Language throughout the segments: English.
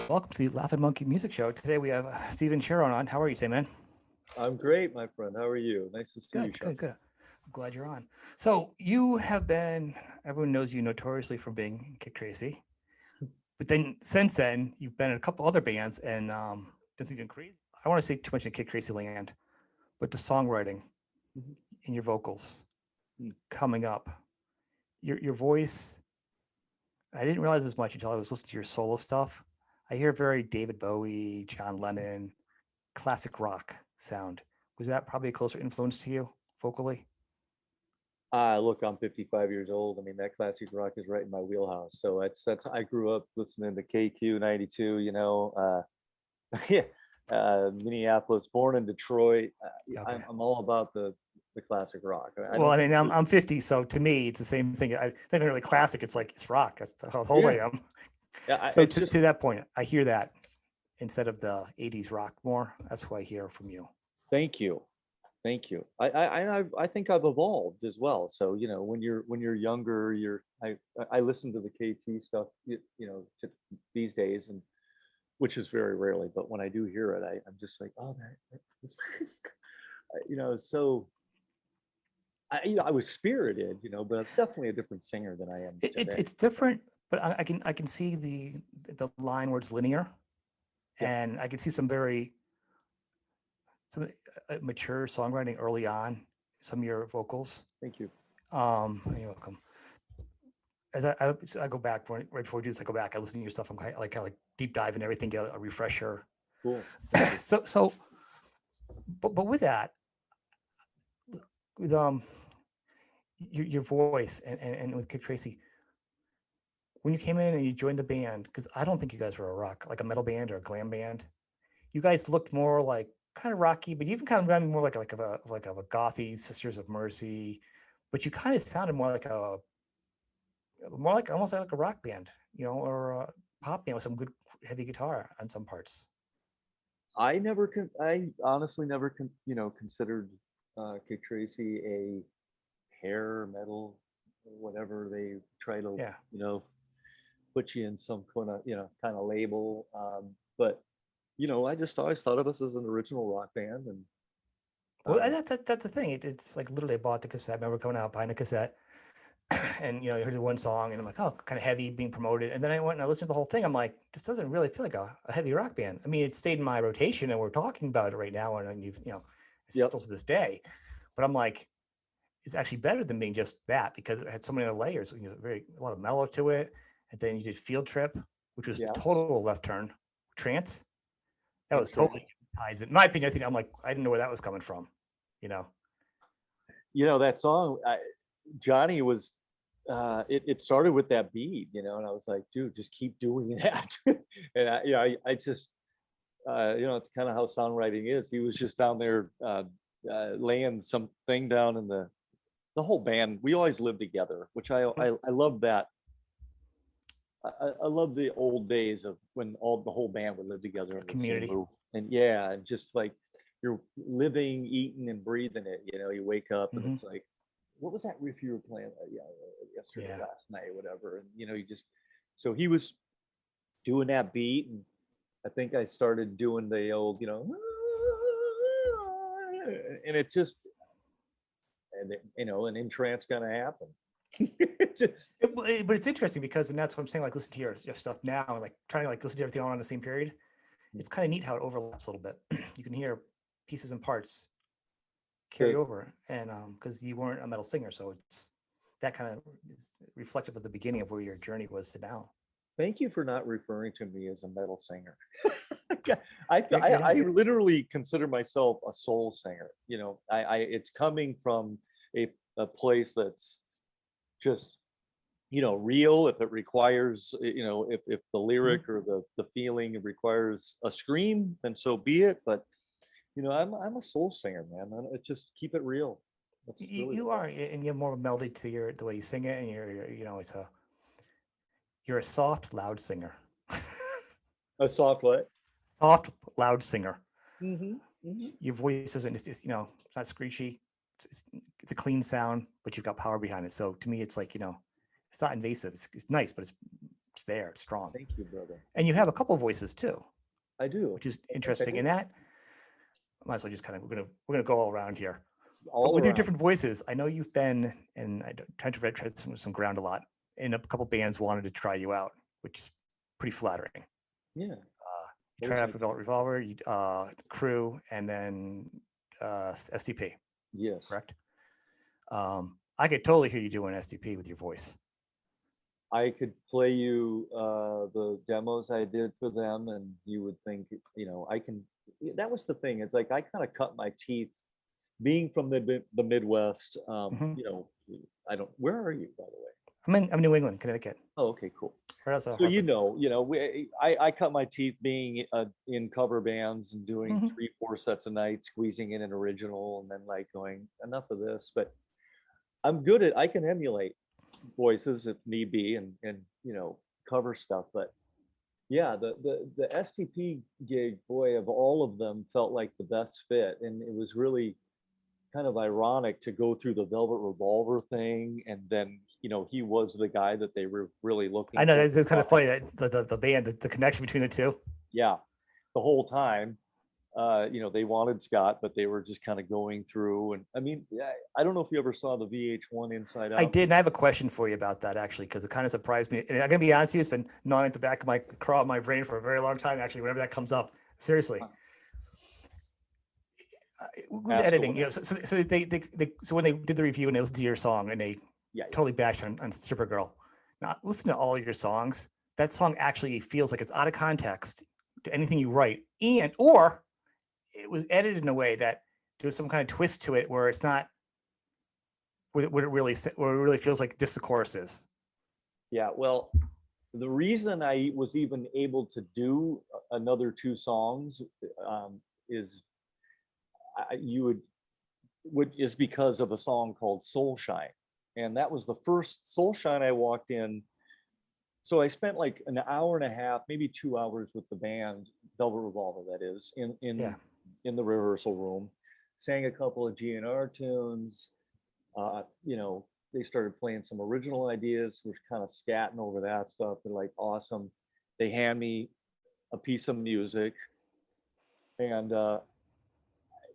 Welcome to the Laughing Monkey Music Show. Today we have Stephen Shareaux on. How are you today, man? I'm great, my friend. How are you? Nice to see you, Sean. Good. I'm glad you're on. So you have been, everyone knows you notoriously from being KIK Tracee, but then since then you've been in a couple other bands and done something crazy. I don't want to say too much in KIK Tracee land, but the songwriting Mhm. and your vocals Mm. coming up, your voice. I didn't realize as much until I was listening to your solo stuff. I hear very David Bowie, John Lennon, classic rock sound. Was that probably a closer influence to you vocally? Look, I'm 55 years old. I mean, that classic rock is right in my wheelhouse. So that's I grew up listening to KQ 92, yeah, Minneapolis, born in Detroit. Okay. I'm all about the classic rock. I Well, don't I think mean, I'm 50, so to me, it's the same thing. I think really classic. It's like it's rock. That's how old I yeah, am. yeah. So It's to just that point, I hear that instead of the 80s rock more. That's what I hear from you. thank you, thank you. I think I've evolved as well. So when you're younger, I listen to the KT stuff, these days, and which is very rarely, but when I do hear it, I'm just like, oh, that's, so I was spirited, but it's definitely a different singer than I am today. It's different, but I can see the line where it's linear, Yeah, and I can see some mature songwriting early on. Some of your vocals. thank you. You're welcome. As so I go back right before we do this, I go back. I listen to your stuff. I'm kind of like deep dive and everything, get a refresher. Cool, thank you. But with that, with your voice and with KIK Tracee, when you came in and you joined the band, because I don't think you guys were a rock, like a metal band or a glam band. You guys looked more like kind of rocky, but you even kind of reminded me more like of a gothy Sisters of Mercy, but you kind of sounded more like almost like a rock band, or a pop band with some good heavy guitar on some parts. I honestly never considered Kid Tracy a hair metal, whatever they try to, Yeah. put you in some kind of label. But I just always thought of us as an original rock band, and Well, um, that's the thing. It's like literally I bought the cassette. I remember coming out buying a cassette, and I heard the one song, and I'm like, oh, kind of heavy, being promoted. And then I went and I listened to the whole thing. I'm like, this doesn't really feel like a heavy rock band. I mean, it stayed in my rotation, and we're talking about it right now, and it's yep, still to this day. But I'm like, it's actually better than being just that because it had so many other layers. A lot of mellow to it, and then you did Field Trip, which was yeah, total left turn. Trance, that was that's right. totally ties. In my opinion, I'm like, I didn't know where that was coming from. You know. That song, Johnny was. It started with that beat, and I was like, dude, just keep doing that. And I just, it's kind of how songwriting is. He was just down there laying something down in the whole band. We always lived together, which I love that. I love the old days of when the whole band would live together in the same Community. room. And yeah, and just like you're living, eating, and breathing it. You wake up and Mm-hmm. it's like, what was that riff you were playing yesterday, Yeah. last night, whatever. And you just, so he was doing that beat, and I think I started doing the old, and it just, and an in trance gonna happen. But it's interesting because, and that's what I'm saying. Like, listen to your stuff now, and like trying to like listen to everything all on the same period. It's kind of neat how it overlaps a little bit. You can hear pieces and parts carry The- over, and because you weren't a metal singer, so it's that kind of is reflective of the beginning of where your journey was to now. Thank you for not referring to me as a metal singer. Yeah, You're I not. literally consider myself a soul singer. It's coming from a place that's just real. If it requires, if the Mhm. lyric or the feeling requires a scream, then so be it. But I'm a soul singer, man. Just keep it real. That's You, really you what are, and you have more of a melody to the way you sing it, and you're a soft, loud singer. a soft what. Soft, loud singer. Mm-hmm, mm-hmm. Your voice isn't, it's not screechy. It's a clean sound, but you've got power behind it. So to me, it's like, it's not invasive. It's nice, but it's It's there. It's strong. Thank you, brother. And you have a couple of voices too, I do. which is I interesting. do. And that might as well just kind of we're gonna go all around here. All But with your around. different voices, I know you've been, and I trying to tread some ground a lot. And a couple bands wanted to try you out, which is pretty flattering. Yeah. You tried out for Revolver, Crue, and then SDP. Yes. Correct. I could totally hear you doing SDP with your voice. I could play you the demos I did for them, and you would think, you know, I can. That was the thing. It's like I kind of cut my teeth, being from the Midwest. You know, I don't. Where are you, by the way? I'm New England, Connecticut. Oh, okay, cool. Right outside So Hartford. I cut my teeth being in cover bands and doing 3-4 sets a night, squeezing in an original, and then like going, enough of this. But I'm good at. I can emulate voices if need be, and you know, cover stuff. But yeah, the STP gig, boy, of all of them, felt like the best fit, and it was really kind of ironic to go through the Velvet Revolver thing, and then you know, he was the guy that they were really looking. I know it's kind of funny that the band, the connection between the two. Yeah, the whole time. You know, they wanted Scott, but they were just kind of going through. And I mean, I don't know if you ever saw the VH1 Inside Out. I did, and I have a question for you about that actually, because it kind of surprised me. And I'm gonna be honest with you, it's been gnawing at the back of my craw of my brain for a very long time. Actually, whenever that comes up, seriously. With editing, you know, so they so when they did the review and they listened to your song and they totally bashed on Stripper Girl. Now listen to all your songs. That song actually feels like it's out of context to anything you write, or it was edited in a way that there's some kind of twist to it where it's not what it really feels like this the chorus is. Yeah, well, the reason I was even able to do another 2 songs is is because of a song called Soul Shine, and that was the first Soul Shine I walked in. So I spent like an hour and a half, maybe 2 hours with the band, Velvet Revolver, that is, in the rehearsal room, sang a couple of GNR tunes. You know, they started playing some original ideas. We're kind of scatting over that stuff. They're like, awesome. They hand me a piece of music, and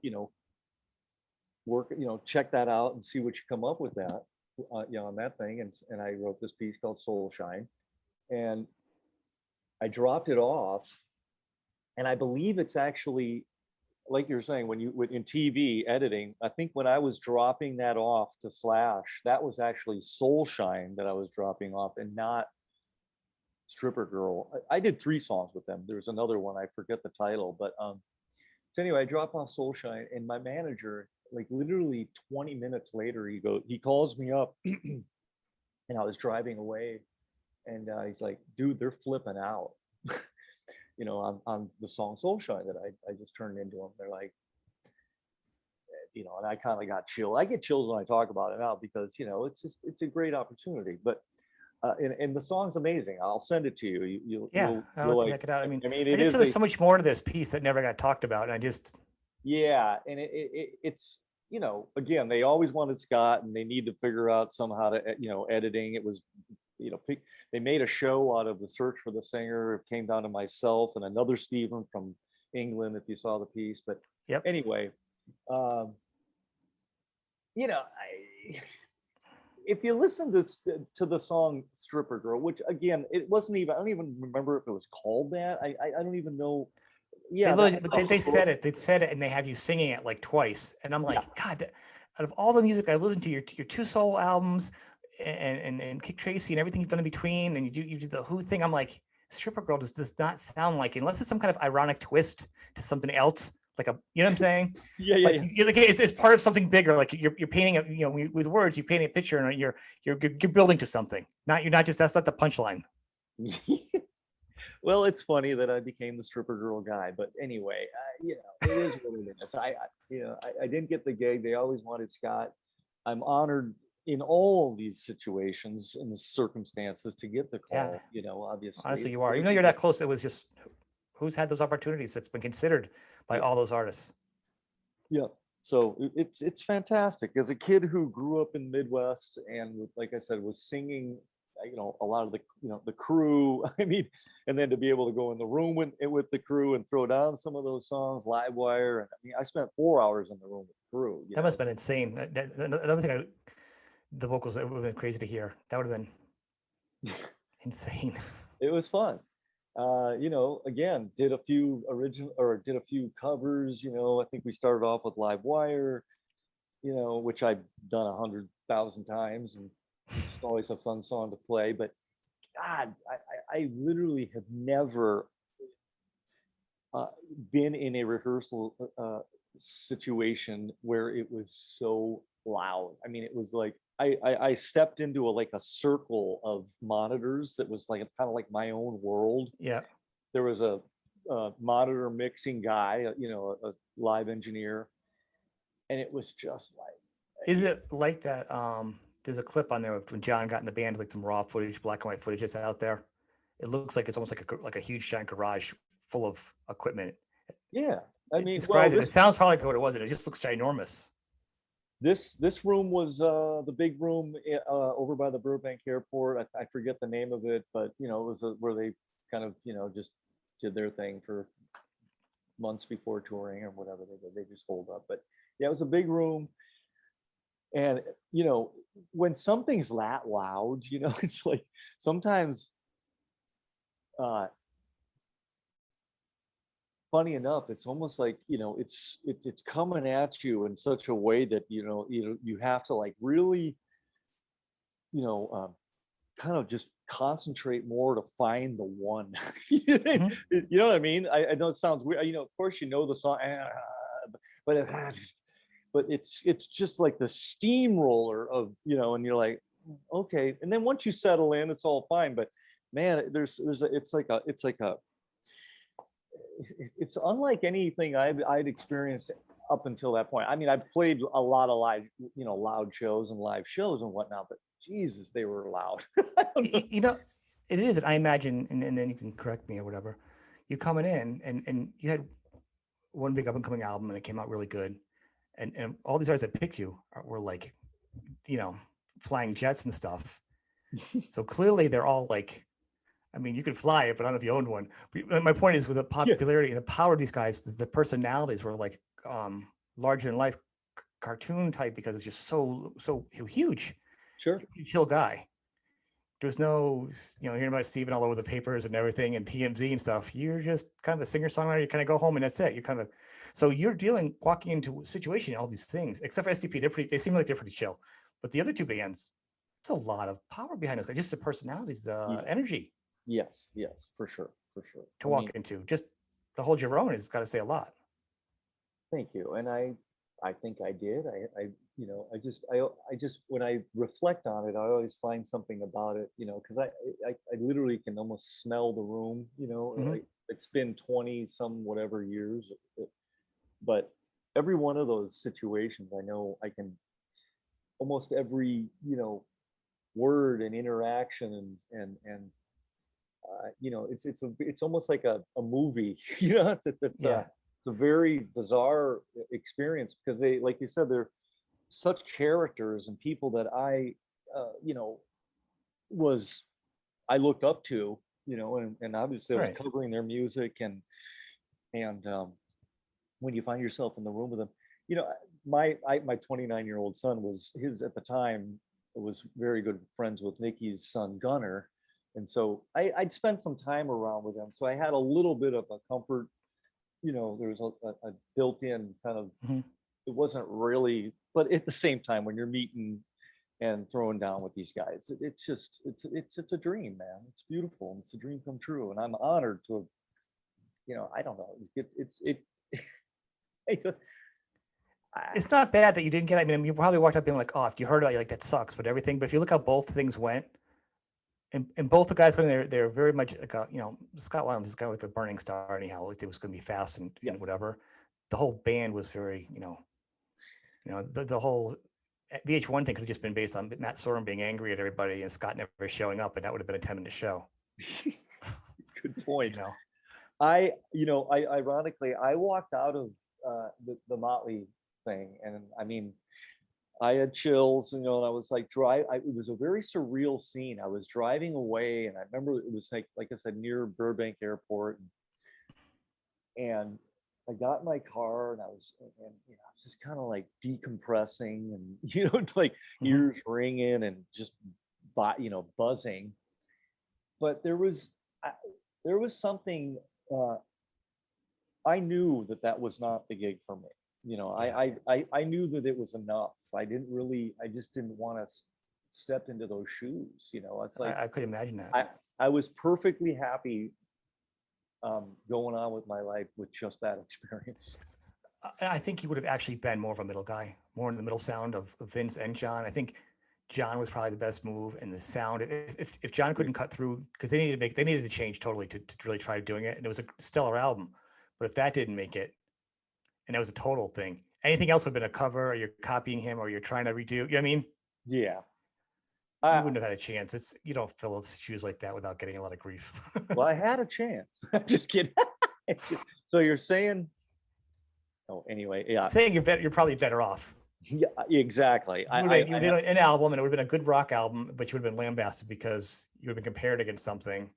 you know, check that out and see what you come up with that, you know, on that thing. And I wrote this piece called Soul Shine, and I dropped it off. And I believe it's actually, like you're saying, in TV editing, I think when I was dropping that off to Slash, that was actually Soul Shine that I was dropping off, and not Stripper Girl. I did 3 songs with them. There's another one, I forget the title, but so anyway, I drop off Soul Shine, and my manager, like literally 20 minutes later, he calls me up, and I was driving away, and he's like, dude, they're flipping out. You know, on the song Soul Shine that I just turned into them. They're like, you know, and I kind of got chilled. I get chilled when I talk about it now, because, you know, it's a great opportunity. But and the song's amazing. I'll send it to you. You'll like, check it out. I mean, it I just is feel there's so much more to this piece that never got talked about. And I just, and it's, you know, again, they always wanted Scott, and they need to figure out somehow to, you know, editing. It was, you know, they made a show out of the search for the singer. It came down to myself and another Stephen from England, if you saw the piece. But anyway, you know, if you listen to the song Stripper Girl, which again, it wasn't even, I don't even remember if it was called that. I don't even know. Yeah, they said it. They said it, and they have you singing it like twice. And I'm like, God, out of all the music I listened to, your 2 soul albums, and KIK Tracee and everything you've done in between, and you do the Who thing, I'm like, Stripper Girl does not sound like, unless it's some kind of ironic twist to something else, like a, you know what I'm saying? Like it's part of something bigger. Like you're painting a, you know, with words, you paint a picture, and you're building to something. You're not just, that's not the punchline. Well, it's funny that I became the Stripper Girl guy, but anyway, you know, it is what it is. I didn't get the gig. They always wanted Scott. I'm honored in all these situations and circumstances to get the call. You know, obviously. Honestly, you are. Even though you're that close, it was just, who's had those opportunities that's been considered by all those artists. Yeah. So it's fantastic. As a kid who grew up in the Midwest and, like I said, was singing, you know, a lot of the, you know, the crew. I mean, and then to be able to go in the room with the crew and throw down some of those songs, Live Wire. And I mean, I spent 4 hours in the room with the crew. That must have been insane. Another thing, the vocals, that would have been crazy to hear. That would have been insane. It was fun. You know, again, did a few covers. You know, I think we started off with Live Wire, you know, which I've done 100,000 times, and it's always a fun song to play. But God, I literally have never been in a rehearsal situation where it was so loud. I mean, it was like I stepped into like a circle of monitors that was like kind of like my own world. Yeah. There was a monitor mixing guy, you know, a live engineer, and it was just like. Is it like that? There's a clip on there when John got in the band, like some raw footage, black and white footage that's out there. It looks like it's almost like a huge giant garage full of equipment. Yeah, I mean, describe it. It sounds probably like what it was. It just looks ginormous. This room was the big room over by the Burbank Airport. I forget the name of it, but you know, it was where they kind of, you know, just did their thing for months before touring or whatever they did. They just holed up. But yeah, it was a big room. And you know, when something's that loud, you know, it's like sometimes funny enough, it's almost like, you know, it's coming at you in such a way that, you have to like really, kind of just concentrate more to find the one. Mhm. You know what I mean? I know it sounds weird. You know, of course, you know the song, but it's just like the steamroller of, you know, and you're like, okay. And then once you settle in, it's all fine. But man, it's unlike anything I'd experienced up until that point. I mean, I've played a lot of live, loud shows and live shows and whatnot, but Jesus, they were loud. I don't know. You know, it is. I imagine, and then you can correct me or whatever. You're coming in, and you had one big up and coming album, and it came out really good. And all these artists that picked you were like, flying jets and stuff. So clearly, they're all like, I mean, you could fly it, but I don't know if you owned one. But my point is, with the popularity and the power of these guys, the personalities were like larger than life cartoon type, because it's just so huge. Sure. Chill guy. There's no, hearing about Steven all over the papers and everything and TMZ and stuff. You're just kind of a singer-songwriter. You kind of go home and that's it. You're kind of, so you're walking into a situation, all these things, except for SDP, they seem like they're pretty chill. But the other two bands, it's a lot of power behind us. Just the personalities, the energy. Yes, for sure. To walk into, just to hold your own has got to say a lot. Thank you. And I think I did. I just when I reflect on it, I always find something about it, because I literally can almost smell the room, Mm-hmm. like it's been 20 some whatever years, but every one of those situations, I know I can almost every, word and interaction and it's almost like a movie, it's a very bizarre experience, because they, like you said, they're such characters and people that I looked up to, and obviously I was covering their music, and when you find yourself in the room with them, my 29-year-old son at the time was very good friends with Nikki's son Gunnar. And so I'd spent some time around with them. So I had a little bit of a comfort, there was a built-in kind of, mm-hmm. It wasn't really, but at the same time, when you're meeting and throwing down with these guys, it's a dream, man. It's beautiful. And it's a dream come true. And I'm honored to have, I don't know, it's not bad that you didn't get it. I mean, you probably walked up being like, oh, if you heard about it, like, that sucks, but everything. But if you look how both things went, and both the guys, when they're very much like Scott Weiland is kind of like a burning star anyhow. Like, it was going to be fast and whatever. The whole band was very, the whole VH1 thing could have just been based on Matt Sorum being angry at everybody and Scott never showing up, and that would have been a 10-minute show. Good point. I ironically, I walked out of the Motley thing, and I mean, I had chills, and I was like, it was a very surreal scene. I was driving away, and I remember it was like I said, near Burbank Airport, and I got in my car, and I was just kind of like decompressing, and like ears ringing and just buzzing. But there was something. I knew that was not the gig for me. I knew that it was enough. I just didn't want to step into those shoes. It's like I could imagine that. I was perfectly happy going on with my life with just that experience. I think he would have actually been more of a middle guy, more in the middle sound of Vince and John. I think John was probably the best move, and the sound. If John couldn't cut through, because they needed to change totally to really try doing it, and it was a stellar album. But if that didn't make it, and that was a total thing, anything else would have been a cover, or you're copying him, or you're trying to redo. You know what I mean? Yeah. You wouldn't have had a chance. You don't fill his shoes like that without getting a lot of grief. Well, I had a chance. I'm just kidding. So you're saying? Oh, anyway, yeah. Saying you're probably better off. Yeah, exactly. You did an album, and it would have been a good rock album, but you would have been lambasted because you would have been compared against something.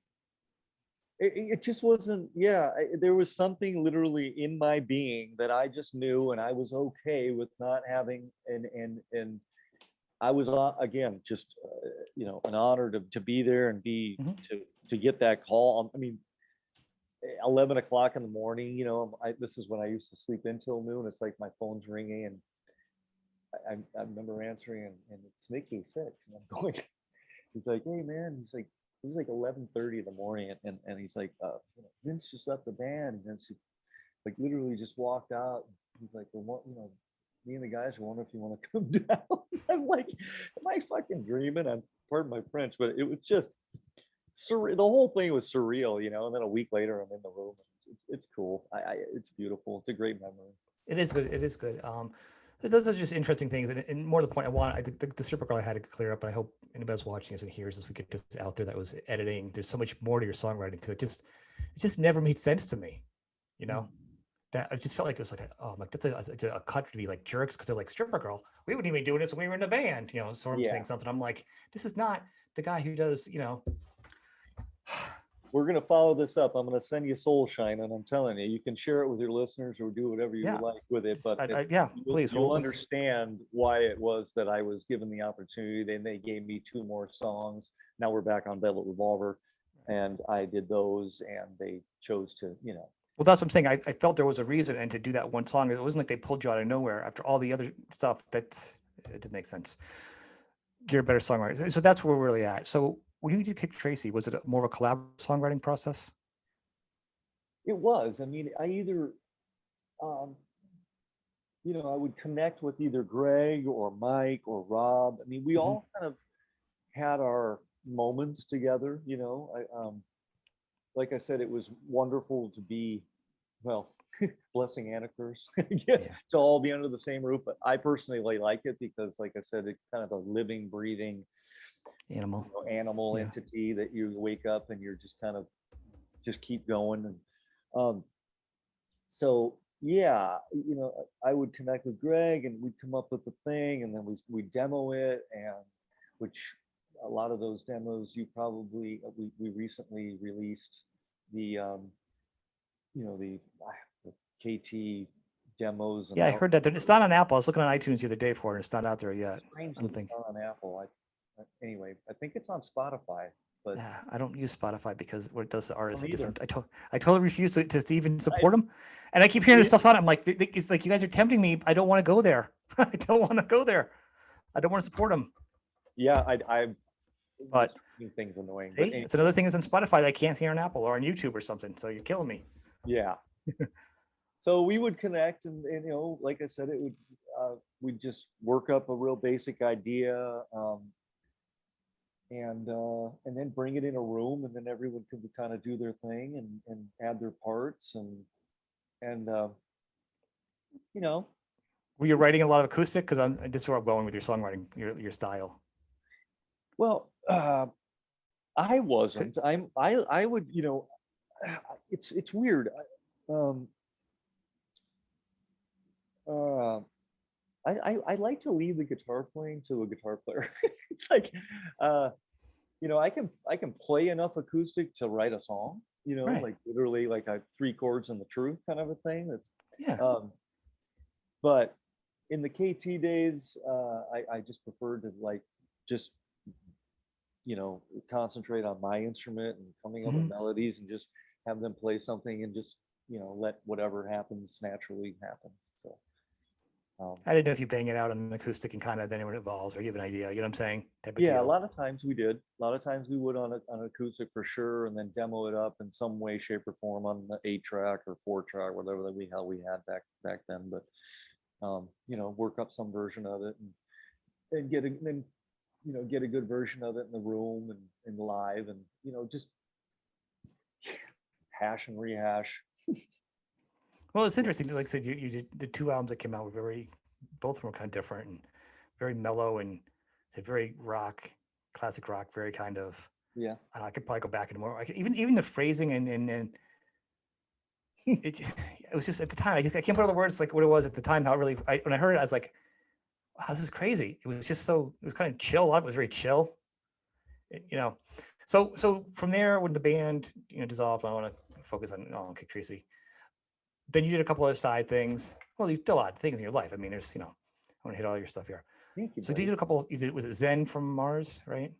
It just wasn't. Yeah, there was something literally in my being that I just knew, and I was okay with not having. And I was again just an honor to be there and be to get that call. I mean, 11 o'clock in the morning. This is when I used to sleep until noon. It's like my phone's ringing, and I remember answering, and it's Nikki 6, and I'm going. He's like, "Hey man," he's like, it was like 11:30 in the morning, and he's like, "Vince just left the band," and Vince like literally just walked out. He's like, "Well, me and the guys are wondering if you want to come down." I'm like, "Am I fucking dreaming?" I'm pardon my French, but it was just surreal. The whole thing was surreal, And then a week later, I'm in the room. It's cool. It's beautiful. It's a great memory. It is good. It is good. Those are just interesting things, and more to the point, I think the super girl I had to clear up, and I hope anybody else watching this and hears this, we get this out there, that was editing. There's so much more to your songwriting, because it just never made sense to me, that I just felt like it was like, that's a cut to be like jerks, because they're like, stripper girl, we wouldn't even be doing this when we were in the band, Storm saying something. I'm like, this is not the guy who does, We're going to follow this up. I'm going to send you Soul Shine, and I'm telling you, you can share it with your listeners or do whatever you like with it. But please, you'll understand why it was that I was given the opportunity. Then they gave me 2 more songs. Now we're back on Velvet Revolver, and I did those, and they chose to, Well, that's what I'm saying. I felt there was a reason, and to do that one song, it wasn't like they pulled you out of nowhere after all the other stuff. It didn't make sense. You're a better songwriter. So that's where we're really at. So when you did KIK Tracee, was it more of a collaborative songwriting process? It was. I mean, I either, I would connect with either Greg or Mike or Rob. I mean, we all kind of had our moments together. Like I said, it was wonderful to be, blessing and a curse, to all be under the same roof. But I personally like it because, like I said, it's kind of a living, breathing animal entity that you wake up and you're just kind of just keep going. And so I would connect with Greg, and we'd come up with the thing, and then we demo it, and which a lot of those demos we recently released the the KT demos. I heard that it's not on Apple. I was looking on iTunes the other day for it. It's not out there yet. I don't think it's not on Apple. Anyway, I think it's on Spotify. But I don't use Spotify because what it does to artists are different. I totally refuse to even support them, and I keep hearing this stuff on it. I'm like, it's like you guys are tempting me. I don't want to go there. I don't want to go there. I don't want to support them. Yeah, but things annoying. See, it's another thing that's on Spotify that I can't hear on Apple or on YouTube or something. So you're killing me. Yeah. So we would connect, and like I said, it would we'd just work up a real basic idea, and then bring it in a room, and then everyone could kind of do their thing and add their parts, and Were you writing a lot of acoustic? Because this is where I'm going with your songwriting, your style. Well, I wasn't. I would, it's I like to leave the guitar playing to a guitar player. It's like, you know, I can play enough acoustic to write a song, you know, Right. like literally like I 3 chords and the truth kind of a thing. That's Yeah. but in the KT days, I just preferred to like just, you know, concentrate on my instrument and coming up with Mhm. melodies and just have them play something and just, you know, let whatever happens naturally happen. So um, I didn't know if you bang it out on an acoustic and kind of then it evolves, or you have an idea. You know what I'm saying? Type of yeah, a deal. lot of times we did. A lot of times we would on acoustic for sure, and then demo it up in some way, shape, or form on the 8 track or 4 track, whatever that we had back then. But you know, work up some version of it and get a then you know get a good version of it in the room and live, and you know just hash and rehash. Well, it's interesting. Like I said, you did the 2 albums that came out were both of them were kind of different and very mellow and say very rock, classic rock, very kind of. Yeah. I could probably go back into more. Even the phrasing and it it was just at the time. I can't put all the words like what it was at the time. How it really when I heard it, I was like, wow, this is crazy. It was just so it was kind of chill. A lot of it was very chill. You know, so from there when the band dissolved, I want to focus on KIK Tracee. Then you did a couple other side things. Well, you did a lot of things in your life. I mean, there's I want to hit all your stuff here. Thank you, So you buddy. did a couple. You did was it Zen from Mars, right?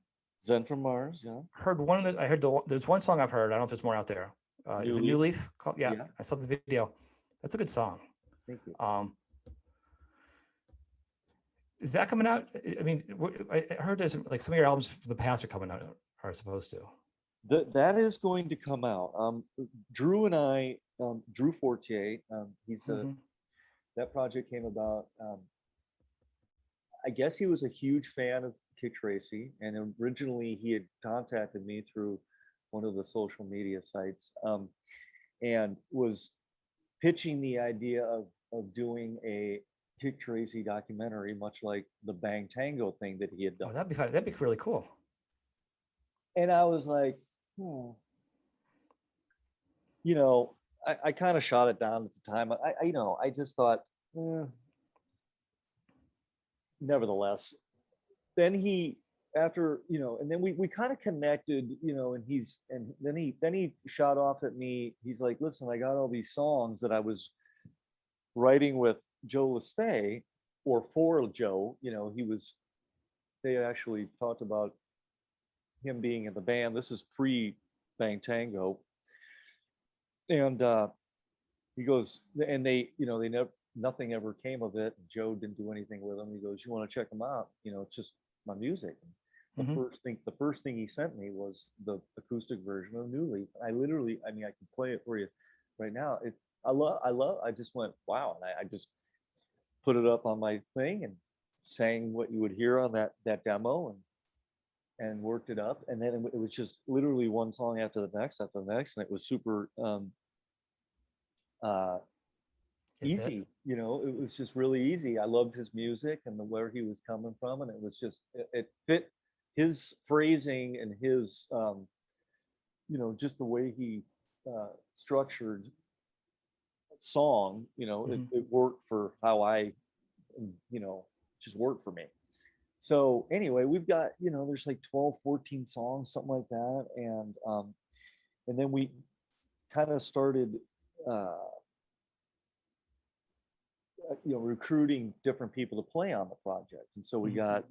Zen from Mars, yeah. Heard one of the. I heard there's one song I've heard. I don't know if there's more out there. New Is it New Leaf, Leaf? Yeah, yeah. I saw the video. That's a good song. Thank you. Is that coming out? I mean, I heard there's like some of your albums from the past are coming out, are supposed to. That is going to come out. Drew and I, Drew Fortier, he's a Mm-hmm. that project came about. I guess he was a huge fan of KIK Tracee, and originally he had contacted me through one of the social media sites, and was pitching the idea of doing a KIK Tracee documentary, much like the Bang Tango thing that he had Oh, done. that'd be fun. That'd be really cool. And I was like, you know, I kind of shot it down at the time. You know, I just thought, nevertheless, then he, after, you know, and then we kind of connected, you know, and then he shot off at me. He's like, listen, I got all these songs that I was writing with Joe Lestay, or for Joe, you know, they actually talked about him being in the band. This is pre Bang Tango. And he goes, and they, you know, they never, nothing ever came of it. Joe didn't do anything with them. He goes, you want to check them out? You know, it's just my music. Mm-hmm. The first thing he sent me was the acoustic version of New Leaf. I literally, I mean, I can play it for you right now. I just went, wow. And I just put it up on my thing and sang what you would hear on that demo and worked it up. And then it was just literally one song after the next, after the next. And it was super, easy, you know, it was just really easy. I loved his music and where he was coming from, and it was just it fit his phrasing and his you know, just the way he structured song, you know, Mm-hmm. it worked for how I, you know, just worked for me. So anyway, we've got, you know, there's like 12 14 songs, something like that, and then we kind of started you know, recruiting different people to play on the project. And so we got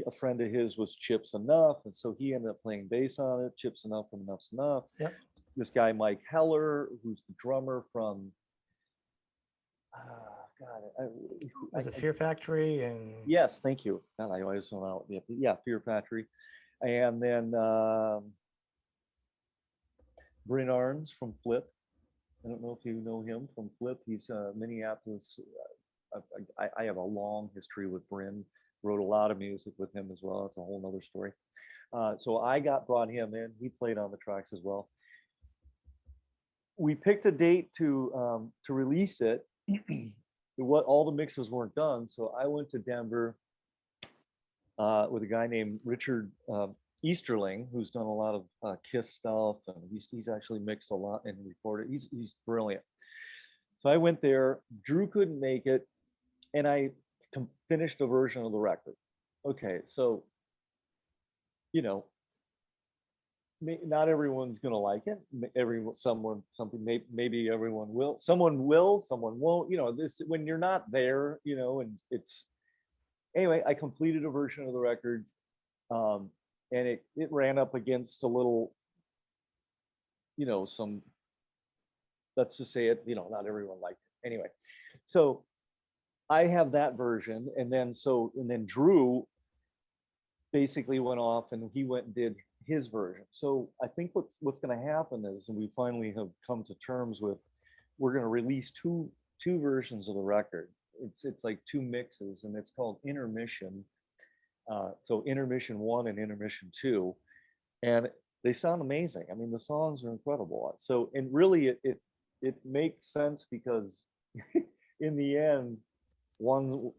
a friend of his was Chips Enough, and so he ended up playing bass on it. Chips Enough from Enough's Enough. Yep. This guy Mike Heller, who's the drummer from God, Was it Fear Factory and? yes, thank you. God, I always don't know. Yeah, Fear Factory, and then Bryn Arns from Flip. I don't know if you know him from Flip. He's Minneapolis. I have a long history with Bryn. Wrote a lot of music with him as well. It's a whole nother story. So I brought him in. He played on the tracks as well. We picked a date to release it. What all the mixes weren't done, so I went to Denver with a guy named Richard Easterling, who's done a lot of Kiss stuff, and he's actually mixed a lot and recorded. He's brilliant. So I went there. Drew couldn't make it, and I finished a version of the record. Okay, so, you know, not everyone's gonna like it. Maybe everyone will. Someone will, someone won't. You know, this when you're not there, you know, and it's anyway. I completed a version of the record, and it ran up against a little, you know, some. Let's just say it. You know, not everyone liked it. Anyway, so I have that version, and then Drew basically went off and he went and did his version. So I think what's going to happen is we finally have come to terms with, we're going to release two versions of the record. It's like two mixes, and it's called Intermission. So Intermission 1 and Intermission 2, and they sound amazing. I mean, the songs are incredible. So, and really it makes sense because in the end, one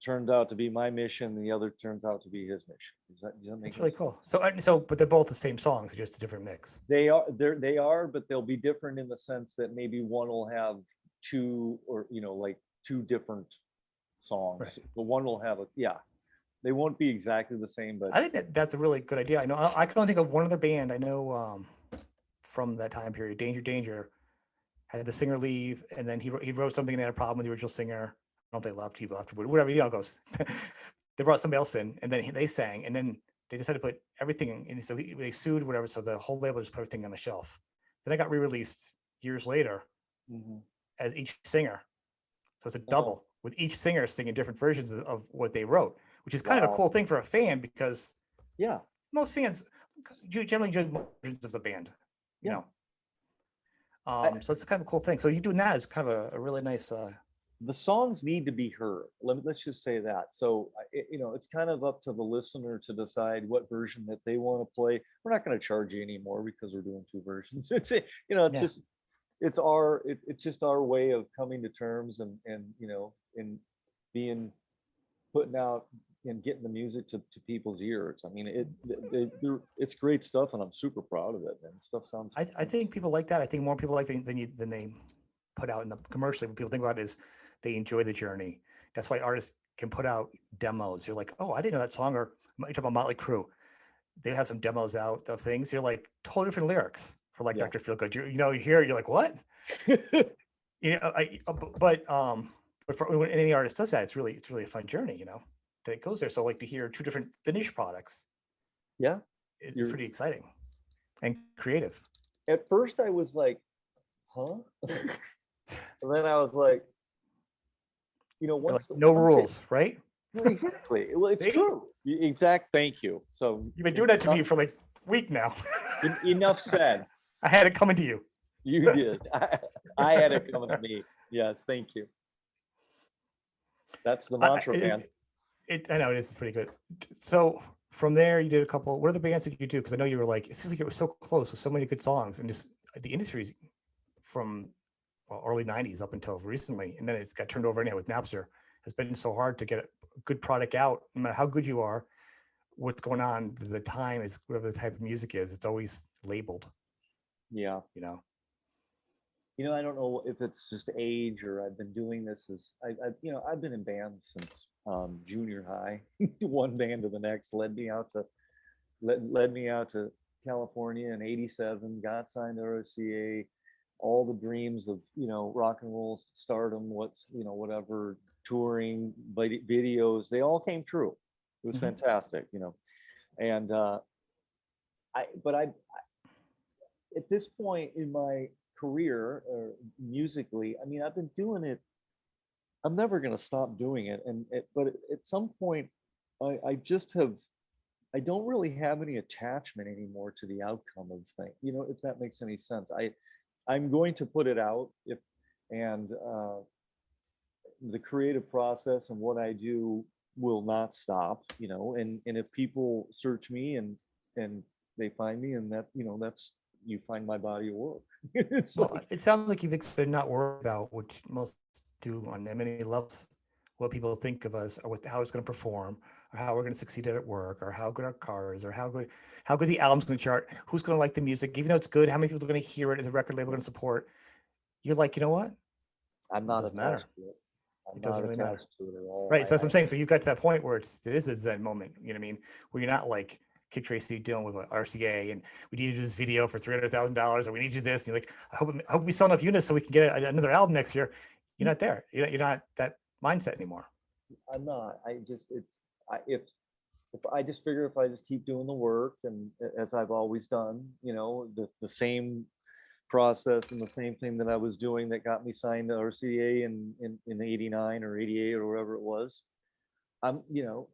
turned out to be my mission, and the other turns out to be his mission. Does that make sense? That's really cool. So, but they're both the same songs, just a different mix. They are, but they'll be different in the sense that maybe one will have two, or you know, like two different songs. Right. The one will have they won't be exactly the same, but I think that's a really good idea. I know I can only think of one other band I know from that time period. Danger had the singer leave, and then he wrote something and they had a problem with the original singer. I don't know if they left people afterward, whatever, you know, it goes. They brought somebody else in, and then they sang, and then they decided to put everything in. So they sued, whatever. So the whole label just put everything on the shelf. Then I got re-released years later as each singer. So it's a double with each singer singing different versions of what they wrote, which is kind of a cool thing for a fan, because most fans generally enjoy versions of the band, you know. So it's kind of a cool thing. So you doing that is kind of a really nice. The songs need to be heard. Let's just say that. So, you know, it's kind of up to the listener to decide what version that they want to play. We're not going to charge you anymore because we're doing two versions. It's, you know, it's just our way of coming to terms and you know, and putting out and getting the music to people's ears. I mean, it's great stuff, and I'm super proud of it. And stuff sounds. I think people like that. I think more people like than they put out in the commercially. What people think about is they enjoy the journey. That's why artists can put out demos. You're like, oh, I didn't know that song. Or you talk about Motley Crue, they have some demos out of things. You're like totally different lyrics for like Dr. Feelgood. You know, you hear it, you're like, what? You know, but for when any artist does that, it's really a fun journey. You know, that it goes there. So like to hear two different finished products. Yeah, it's pretty exciting and creative. At first, I was like, huh? And then I was like, you know, once like, no rules, right? Exactly. Well, it's true. Thank you. So you've been doing that to me for like a week now. Enough said. I had it coming to you. You did. I had it coming to me. Yes, thank you. That's the mantra, man. I know it's pretty good. So from there, you did a couple. What are the bands that you do? Because I know you were like, it seems like it was so close with so many good songs, and just the industry from early 90s up until recently, and then it's got turned over anyway with Napster, has been so hard to get a good product out. No matter how good you are, what's going on, the time is whatever the type of music is, it's always labeled. Yeah. You know, I don't know if it's just age or I've been doing this I've been in bands since junior high. One band to the next led me out to California in '87, got signed to RCA. All the dreams of, rock and roll stardom, whatever, touring, videos, they all came true. It was fantastic, and I at this point in my career, musically, I mean, I've been doing it. I'm never going to stop doing it. But at some point, I don't really have any attachment anymore to the outcome of things, if that makes any sense. I'm going to put it out the creative process and what I do will not stop, and if people search me and they find me, and that, that's, you find my body of work. It sounds like you've been not worried about, which most do on many levels, what people think of us, or how it's going to perform, or how we're going to succeed at work, or how good our car is, or how good the album's going to chart, who's going to like the music, even though it's good, how many people are going to hear it, is a record label going to support. You're like, you know what? I'm not attached to it. I'm doesn't not really matter. attached to it at all. Right. So that's what I'm saying. So you've got to that point where it is a Zen moment. You know what I mean? Where you're not like KIK Tracee dealing with like RCA and we need you to do this video for $300,000 or we need you to do this. And you're like, I hope we sell enough units so we can get another album next year. You're not there. You're not that mindset anymore. I'm not. If I just figure if I just keep doing the work and as I've always done, you know, the same process and the same thing that I was doing that got me signed to RCA in 89 or 88 or whatever it was. You know,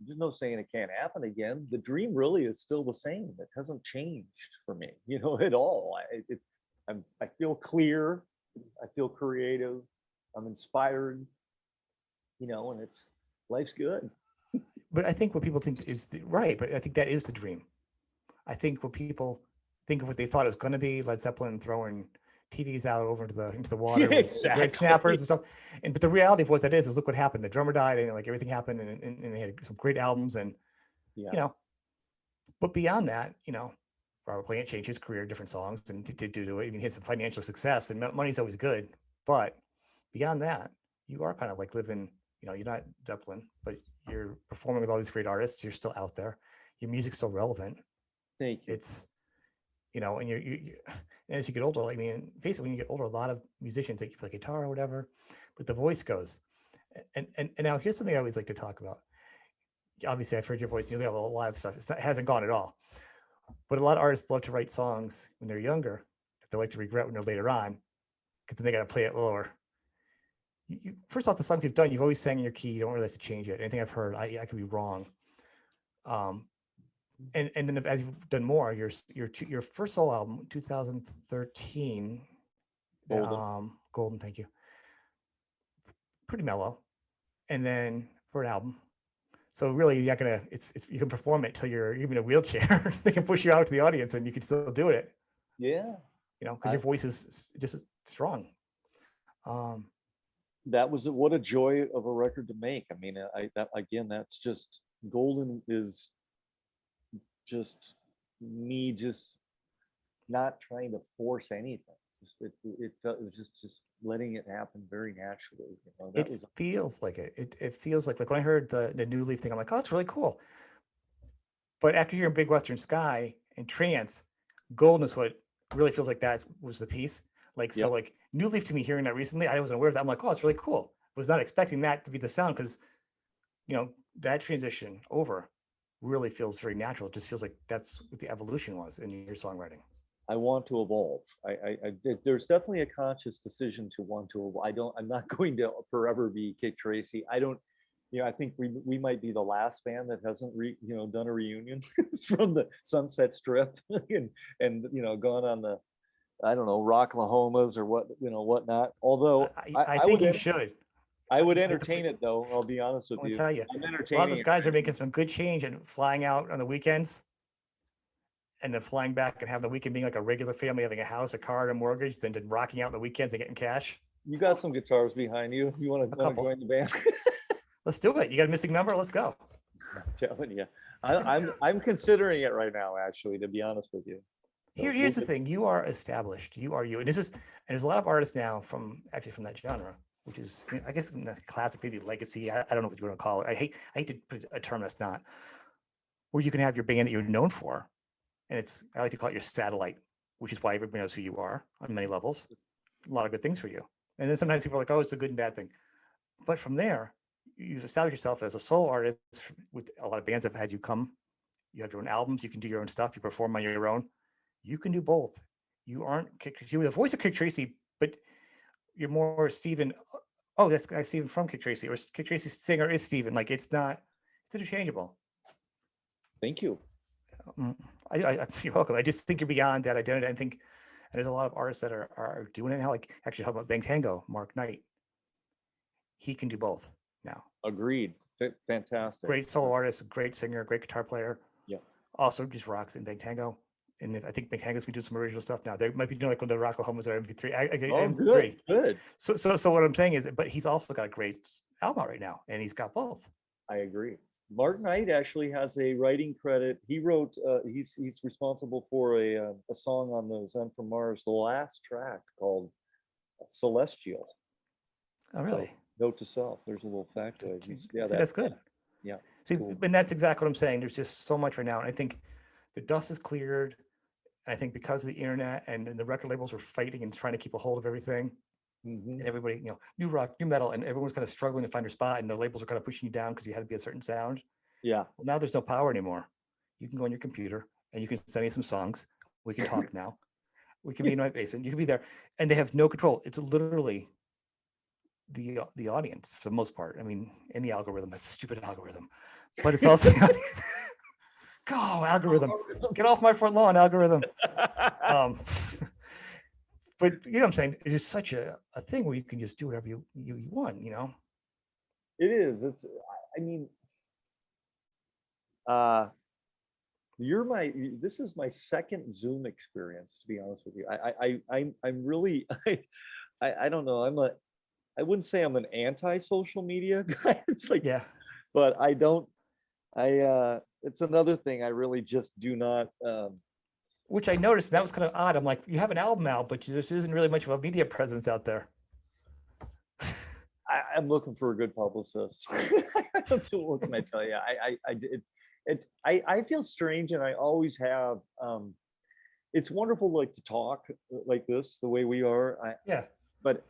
there's no saying it can't happen again. The dream really is still the same. It hasn't changed for me, you know, at all. I feel clear. I feel creative. I'm inspired, you know, and life's good. But I think what people think is right, but I think that is the dream. I think what people think of what they thought it was going to be, Led Zeppelin throwing TVs out over into the water Yeah, with red snappers and stuff. But the reality of what that is look what happened. The drummer died and like everything happened and they had some great albums and you know, but beyond that, you know, Robert Plant changed his career, different songs and to do it. I mean, he had some financial success and money's always good. But beyond that, you are kind of like living, you know, you're not Zeppelin, but you're performing with all these great artists. You're still out there. Your music's still relevant. Thank you. It's, you know, and you and as you get older, I mean, basically when you get older, a lot of musicians take you play guitar or whatever, but the voice goes. And now here's something I always like to talk about. Obviously, I've heard your voice. You have a lot of stuff. It hasn't gone at all. But a lot of artists love to write songs when they're younger that they like to regret when they're later on, because then they got to play it lower. First off, the songs you've done, you've always sang in your key. You don't really have to change it. Anything I've heard, I could be wrong. And then as you've done more, your first solo album, 2013, Golden, thank you. Pretty mellow, and then for an album, so really you're not gonna. It's you can perform it till you're even in a wheelchair. They can push you out to the audience, and you can still do it. Yeah, you know, because your voice is just strong. That was what a joy of a record to make. I mean, that's just Golden is just me just not trying to force anything. It was just letting it happen very naturally. You know, feels like it. It feels like when I heard the New Leaf thing, I'm like, oh, it's really cool. But after hearing Big Western Sky and Trance, Golden is what really feels like that was the piece. Like, so like New Leaf to me, hearing that recently, I wasn't aware of that. I'm like, oh, it's really cool. Was not expecting that to be the sound because, you know, that transition over really feels very natural. It just feels like that's what the evolution was in your songwriting. I want to evolve. There's definitely a conscious decision to want to evolve. I'm not going to forever be KIK Tracee. I don't, you know, I think we might be the last band that hasn't done a reunion from the Sunset Strip and you know, gone on the, I don't know, Rocklahomas or whatnot. Although I think you should. I would entertain it though. I'll be honest with you. Tell you, a lot of those guys are making some good change and flying out on the weekends, and then flying back and having the weekend being like a regular family, having a house, a car, and a mortgage, then rocking out on the weekends and getting cash. You got some guitars behind you. You want to join the band? Let's do it. You got a missing number? Let's go. I'm telling you, I'm considering it right now. Actually, to be honest with you. So here's the thing: you are established. You are you, and there's a lot of artists now from that genre, which is, I guess, classic, maybe legacy. I don't know what you want to call it. I hate to put a term that's not, where you can have your band that you're known for, and I like to call it your satellite, which is why everybody knows who you are on many levels. A lot of good things for you, and then sometimes people are like, oh, it's a good and bad thing, but from there, you've established yourself as a solo artist with a lot of bands that have had you come. You have your own albums. You can do your own stuff. You perform on your own. You can do both. You aren't you're the voice of KIK Tracee, but you're more Stephen. Oh, that's guy Stephen from KIK Tracee, or KIK Tracee's singer is Stephen. Like it's interchangeable. Thank you. You're welcome. I just think you're beyond that identity. I think there's a lot of artists that are doing it now. Like actually, how about Bang Tango, Mark Knight? He can do both now. Agreed. Fantastic. Great solo artist, great singer, great guitar player. Yeah. Also just rocks in Bang Tango. And I think Bang Tango's been doing some original stuff now. They might be doing like when the Rocklahomas are MP3. Good. So what I'm saying is, but he's also got a great album right now, and he's got both. I agree. Mark Knight actually has a writing credit. He wrote. He's responsible for a song on the Zen from Mars, the last track called Celestial. Oh, So really? note to self, there's a little factoid. Yeah, See, that's good. yeah, See, cool. and that's exactly what I'm saying. There's just so much right now. And I think the dust is cleared. And I think because of the internet and the record labels were fighting and trying to keep a hold of everything, Hmm. and everybody, new rock, new metal, and everyone's kind of struggling to find their spot, and the labels are kind of pushing you down because you had to be a certain sound. Yeah. Well, now there's no power anymore. You can go on your computer and you can send me some songs. We can talk now. We can be in my basement. You can be there, and they have no control. It's literally the audience for the most part. I mean, in the algorithm, that stupid algorithm, but it's also go algorithm, get off my front lawn, algorithm. Um, but you know what I'm saying? It's just such a thing where you can just do whatever you want. It is. I mean, uh, this is my second Zoom experience, to be honest with you. I'm really, I don't know. I wouldn't say I'm an anti-social media guy. It's like, Yeah. but I don't, it's another thing I really just do not, Which I noticed, and that was kind of odd. I'm like, you have an album out, but there isn't really much of a media presence out there. I'm looking for a good publicist. What can I tell you? I feel strange, and I always have. It's wonderful, like to talk like this, the way we are. Yeah. But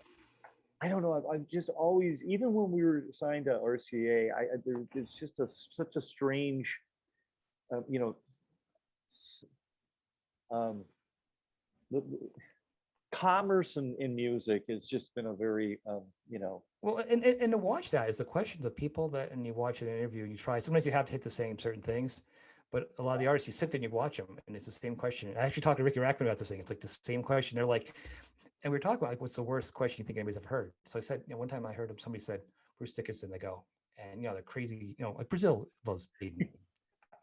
I don't know. I've just always, even when we were signed to RCA, there's just such a strange, you know, um, commerce in music has just been a very, Well, and to watch that is the questions of people that, and you watch an interview and you try. Sometimes you have to hit the same certain things, but a lot of the artists, you sit there and you watch them, and it's the same question. I actually talked to Ricky Rackman about this thing. It's like the same question. They're like, and we were talking about like, what's the worst question you think anybody's ever heard? So I said, one time I heard somebody said Bruce Dickinson. They go, and they're crazy. Like Brazil loves Baden.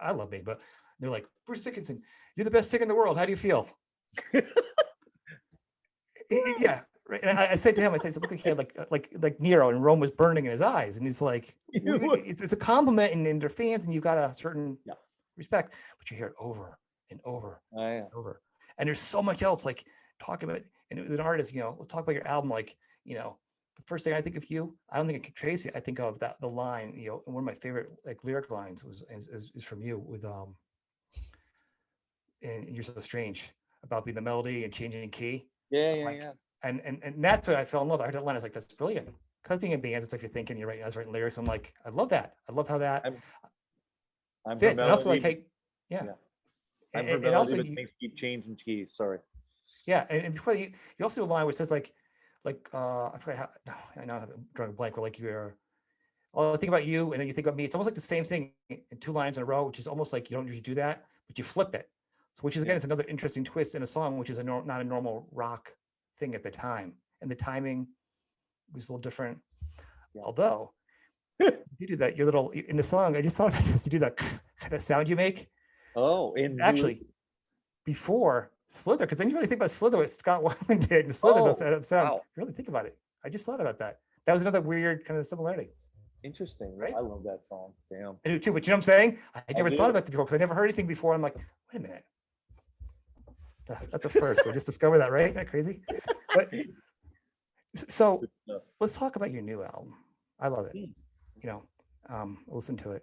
I love Baden, but they're like, Bruce Dickinson, you're the best singer in the world. How do you feel? Yeah. Right. And I said to him, I said, look like he had like Nero, and Rome was burning in his eyes. And he's like, it's a compliment, and they're fans, and you've got a certain respect, but you hear it over and over and over. And there's so much else, like talking about, and as an artist, let's talk about your album. Like, the first thing I think of you, I don't think of KIK Tracee. I think of the line, and one of my favorite like lyric lines is from you with and You're So Strange, about being the melody and changing key. Yeah. And that's when I fell in love. I heard that line. I was like, that's brilliant. Because being in bands, it's like you're thinking, you're writing, I was writing lyrics. I'm like, I love that. I love how that I'm fits. And also like, hey, I'm her melody, also but things keep changing keys. Sorry. Yeah, and before you also do a line where it says like I forget how. I know I'm drawing a blank. Where like I think about you, and then you think about me. It's almost like the same thing in two lines in a row, which is almost like you don't usually do that, but you flip it. So, which is again, it's another interesting twist in a song, which is not a normal rock thing at the time, and the timing was a little different. Yeah. Although you do that, your little in the song, I just thought about this. You do that sound you make. Oh, and actually, before Slither, because then you really think about Slither, what Scott Weiland did, and Slither does that sound. Wow. Really think about it. I just thought about that. That was another weird kind of similarity. Interesting, right? I love that song. Damn. I do too, but you know what I'm saying? I never thought about it before because I never heard anything before. I'm like, wait a minute. That's a first. We just discovered that, right? Isn't that crazy? But so let's talk about your new album. I love it. Listen to it.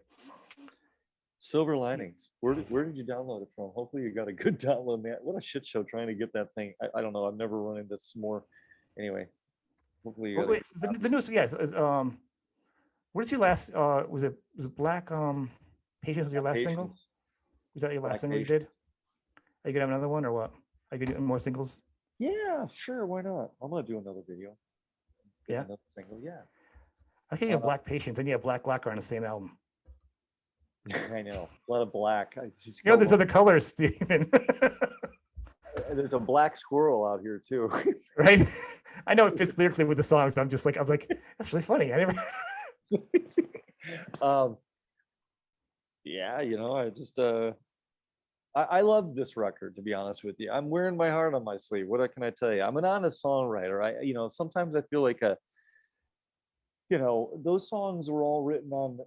Silver Linings. Where did you download it from? Hopefully you got a good download, man. What a shit show trying to get that thing. I don't know. I've never run into some more. Anyway, hopefully you got the news. Yes. What is your last? Was it Black Patience? Was your last single? Was that your last single you did? Are you gonna have another one or what? Are you gonna do more singles? Yeah, sure. Why not? I'm gonna do another video. Yeah. Another single. Yeah. I think you have Black Patience and you have Black Lacquer on the same album. I know. A lot of black. There's other colors, Stephen. There's a black squirrel out here too. Right? I know it fits lyrically with the songs, but I was like, that's really funny. I never. Yeah, I just I love this record, to be honest with you. I'm wearing my heart on my sleeve. What can I tell you? I'm an honest songwriter. Sometimes I feel like those songs were all written on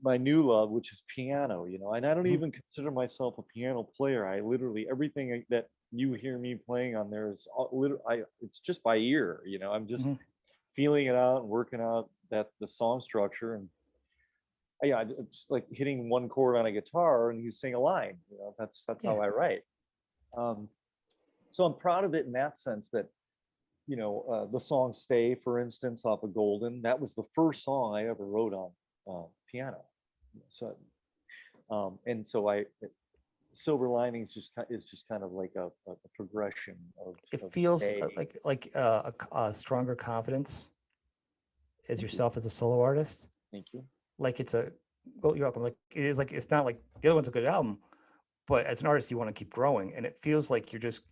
my new love, which is piano, and I don't even consider myself a piano player. I literally, everything that you hear me playing on there is it's just by ear, I'm just, feeling it out and working out the song structure. And yeah, it's like hitting one chord on a guitar and you sing a line. You know, that's how I write. So I'm proud of it in that sense that, you know, the song "Stay," for instance, off of Golden, that was the first song I ever wrote on piano. So, and so Silver Linings is just kind of like a progression of. It of feels Stay. like a stronger confidence as yourself as a solo artist. Thank you. Like it's a, well, you're welcome. Like it is, like it's not like the other one's a good album, but as an artist, you want to keep growing, and it feels like you're just,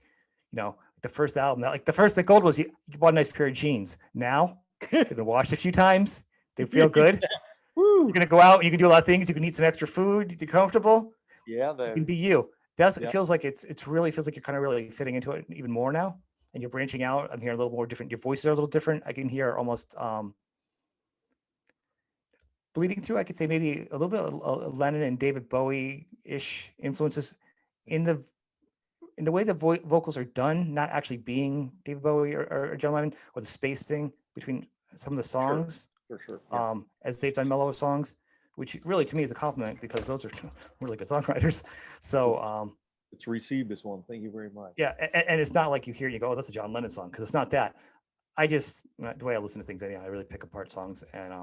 you know, the first album, like the Gold was you bought a nice pair of jeans. Now they've been washed a few times. They feel good. Woo. You're gonna go out and you can do a lot of things. You can eat some extra food. You're comfortable. Yeah, You can be you. That's Yeah. It feels like it's really feels like you're kind of really fitting into it even more now, and you're branching out. I'm hearing a little more different. Your voices are a little different. I can hear almost bleeding through. I could say maybe a little bit of Lennon and David Bowie-ish influences in the way the vocals are done, not actually being David Bowie or John Lennon, or the space thing between some of the songs. For sure. Yeah. As they've done mellow songs, which really to me is a compliment because those are really good songwriters. So it's received this one. Thank you very much. yeah, and it's not like you hear and you go, oh, that's a John Lennon song, because it's not that. I just, the way I listen to things, anyhow, I really pick apart songs, and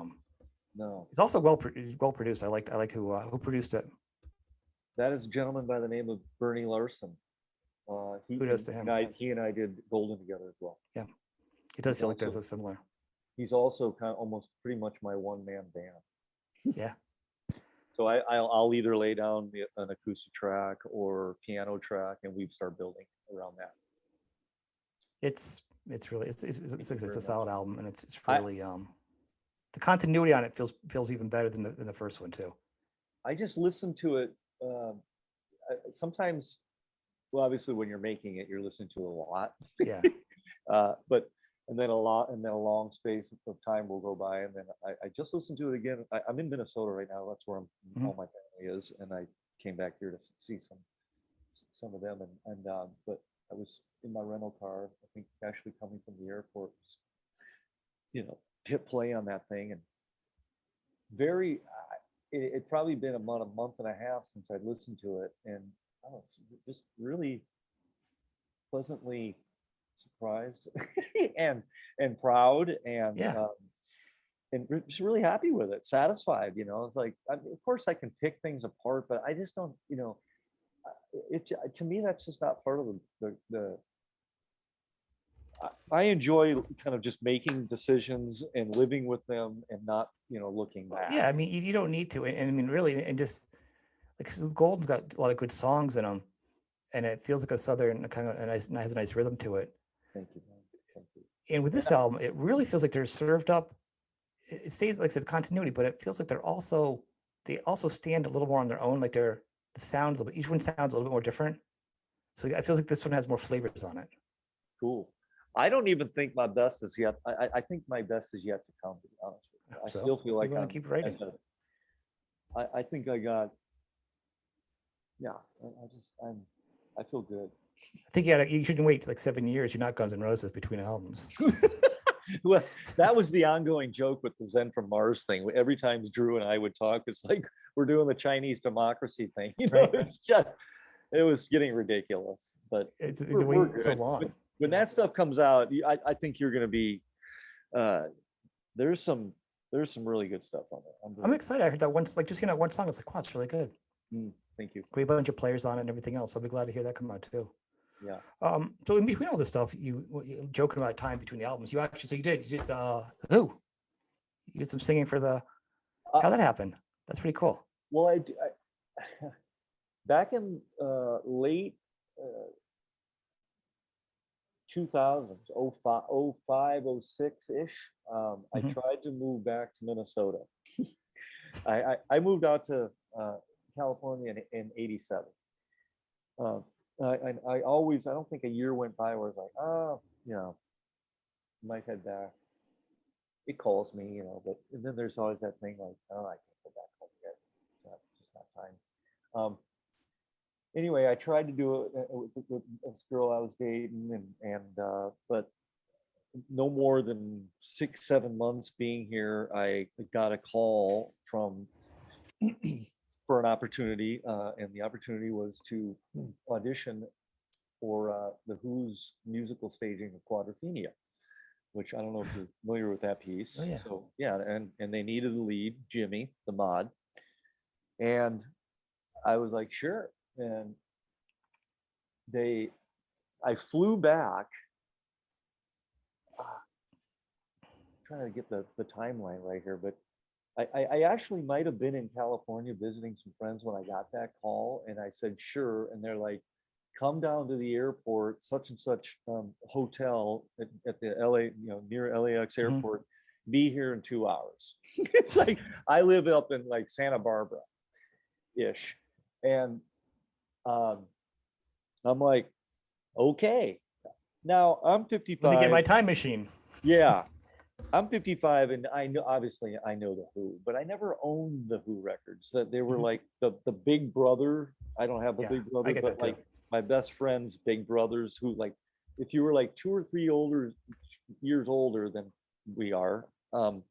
No, it's also well produced. I like who produced it. that is a gentleman by the name of Bernie Larson. Kudos to him. He and I did Golden together as well. Yeah, it does feel like there's a similar. He's also kind of almost pretty much my one-man band. Yeah. So I'll either lay down an acoustic track or piano track, and we start building around that. It's really it's a solid album, and it's really the continuity on it feels even better than the first one too. I just listen to it sometimes. Well, obviously, when you're making it, you're listening to it a lot. Yeah. But and then a long space of time will go by, and then I just listened to it again. I'm in Minnesota right now. That's where all my family is, and I came back here to see some of them. And but I was in my rental car, I think actually coming from the airport, you know, hit play on that thing, and it probably been a month and a half since I'd listened to it, and I was just really pleasantly surprised and proud, and and just really happy with it, satisfied. You know, it's like, of course I can pick things apart, but I just don't, you know, to me that's just not part of the I enjoy kind of just making decisions and living with them and not, you know, looking back. Yeah, I mean, you don't need to, and I mean, really, and just like Golden's got a lot of good songs in them, and it feels like a southern kind of has a nice rhythm to it. Thank you. Thank you. And with this album, it really feels like they're served up. It stays, like I said, continuity, but it feels like they also stand a little more on their own. Like the sound, a little bit, each one sounds a little bit more different. So it feels like this one has more flavors on it. Cool. I don't even think my best is yet. I think my best is yet to come, to be honest with you. I still feel like I'm keep writing. I think I got. Yeah, I feel good. I think you shouldn't wait like 7 years. You're not Guns N' Roses between albums. Well, that was the ongoing joke with the Zen from Mars thing. Every time Drew and I would talk, it's like we're doing the Chinese democracy thing. You know, right. It was getting ridiculous. But it's waiting so long. When that stuff comes out, I think you're going to be. There's some really good stuff on there. I'm excited. I heard that once, like just hearing that one song, it's like, wow, it's really good. Thank you. Great bunch of players on it and everything else. I'll be glad to hear that come out too. Yeah. So in between all this stuff, you joking about time between the albums, you did Who? You did some singing for the. How'd that happen? That's pretty cool. Well, I back in late 2000s, 05, 06 ish. I tried to move back to Minnesota. I moved out to California in 87. I don't think a year went by where I was like, oh, you know, might head back. It calls me, you know, but and then there's always that thing like, oh, I can't go back home yet. It's just not time. Anyway, I tried to do it with this girl I was dating, but no more than 6-7 months being here, I got a call from for an opportunity, and the opportunity was to audition for the Who's musical staging of Quadrophenia, which I don't know if you're familiar with that piece. Oh, yeah. So yeah, and they needed a lead, Jimmy, the mod, and I was like, sure. And I flew back. Trying to get the timeline right here, but I actually might have been in California visiting some friends when I got that call, and I said sure, and they're like, come down to the airport, such and such hotel at the LA, near LAX airport, be here in 2 hours. It's like I live up in like Santa Barbara ish, and I'm like, okay. Now I'm 55. Let me get my time machine. Yeah. I'm 55, and I know, obviously I know the Who, but I never owned the Who records. That they were like the big brother. I don't have the big brother, but like my best friend's big brothers, who, like, if you were like 2 or 3 years older than we are, or